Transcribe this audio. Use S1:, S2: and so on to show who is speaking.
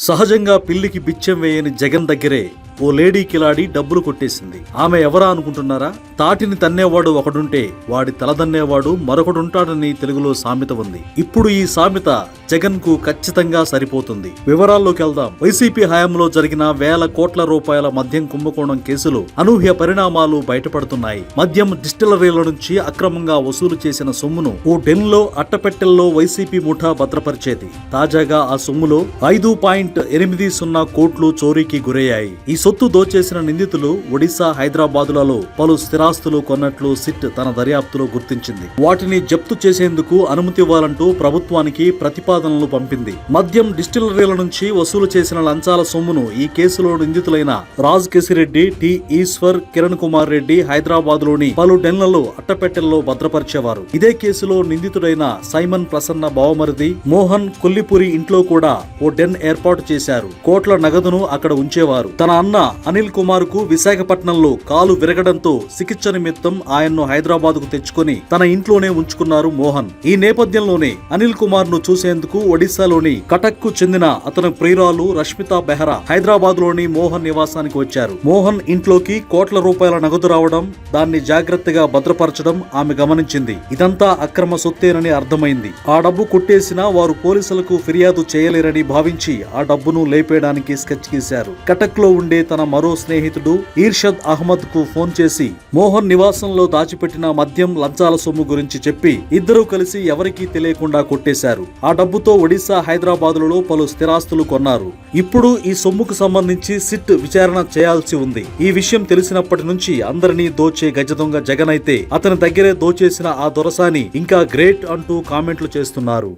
S1: సహజంగా పిల్లికి బిచ్చం వేయని జగన్ దగ్గరే ఓ లేడీ కిలాడి డబ్బులు కొట్టేసింది. ఆమె ఎవరా అనుకుంటున్నారా? తాటిని తన్నేవాడు ఒకడుంటే వాడి తలదన్నేవాడు మరొకడుంటాడని తెలుగులో సామెత ఉంది. ఇప్పుడు ఈ సామెత జగన్ కు ఖచ్చితంగా సరిపోతుంది. వివరాల్లోకి వెళ్దాం. వైసీపీ హయాంలో జరిగిన వేల కోట్ల రూపాయల మద్యం కుంభకోణం కేసులో అనూహ్య పరిణామాలు బయటపడుతున్నాయి. మద్యం డిస్టిలరీల నుంచి అక్రమంగా వసూలు చేసిన సొమ్మును ఓ డెన్లో అట్టపెట్టెల్లో వైసీపీ ముఠా భద్రపరిచేది. తాజాగా ఆ సొమ్ములో 5.80 కోట్లు చోరీకి గురయ్యాయి. ఈ సొత్తు దోచేసిన నిందితులు ఒడిశా, హైదరాబాదులలో పలు స్థిరాస్తులు కొన్నట్లు సిట్ తన దర్యాప్తులో గుర్తించింది. వాటిని జప్తు చేసేందుకు అనుమతి ఇవ్వాలంటూ ప్రభుత్వానికి ప్రతిపాదనలు పంపింది. మద్యం డిస్టిలరీల నుంచి వసూలు చేసిన లంచాల సొమ్మును ఈ కేసులో నిందితులైన రాజ్ కేసిరెడ్డి, టి ఈశ్వర్, కిరణ్ కుమార్ రెడ్డి హైదరాబాద్లోని పలు డెన్లలో అట్టపెట్టెల్లో భద్రపరిచేవారు. ఇదే కేసులో నిందితుడైన సైమన్ ప్రసన్న బావమరిది మోహన్ కొల్లిపురి ఇంట్లో కూడా ఓ డెన్ ఏర్పాటు చేశారు. కోట్ల నగదును అక్కడ ఉంచేవారు. తన అన్న అనిల్ కుమార్ కు విశాఖపట్నంలో కాలు విరగడంతో చికిత్స నిమిత్తం ఆయన్ను హైదరాబాద్ కు తెచ్చుకుని తన ఇంట్లోనే ఉంచుకున్నారు మోహన్. ఈ నేపథ్యంలోనే అనిల్ కుమార్ ను చూసేందుకు ఒడిశాలోని కటక్ కు చెందిన అతని ప్రియురాలు రష్మితా బెహ్రా హైదరాబాద్ లోని మోహన్ నివాసానికి వచ్చారు. మోహన్ ఇంట్లోకి కోట్ల రూపాయల నగదు రావడం, దాన్ని జాగ్రత్తగా భద్రపరచడం ఆమె గమనించింది. ఇదంతా అక్రమ సొత్తేనని అర్థమైంది. ఆ డబ్బు కొట్టేసినా వారు పోలీసులకు ఫిర్యాదు చేయలేరని భావించి ఆ డబ్బును లేపేయడానికి స్కెచ్ గీశారు. కటక్ లో ఉండే తన మరో స్నేహితుడు ఇర్షద్ అహ్మద్ కు ఫోన్ చేసి మోహన్ నివాసంలో దాచిపెట్టిన మద్యం, లంచాల సొమ్ము గురించి చెప్పి ఇద్దరూ కలిసి ఎవరికీ తెలియకుండా కొట్టేశారు. ఆ డబ్బుతో ఒడిశా, హైదరాబాదులలో పలు స్థిరాస్తులు కొన్నారు. ఇప్పుడు ఈ సొమ్ముకు సంబంధించి సిట్ విచారణ చేయాల్సి ఉంది. ఈ విషయం తెలిసినప్పటి నుంచి అందరినీ దోచే గజదొంగ జగన్ అయితే అతని దగ్గరే దోచేసిన ఆ దొరసాని ఇంకా గ్రేట్ అంటూ కామెంట్లు చేస్తున్నారు.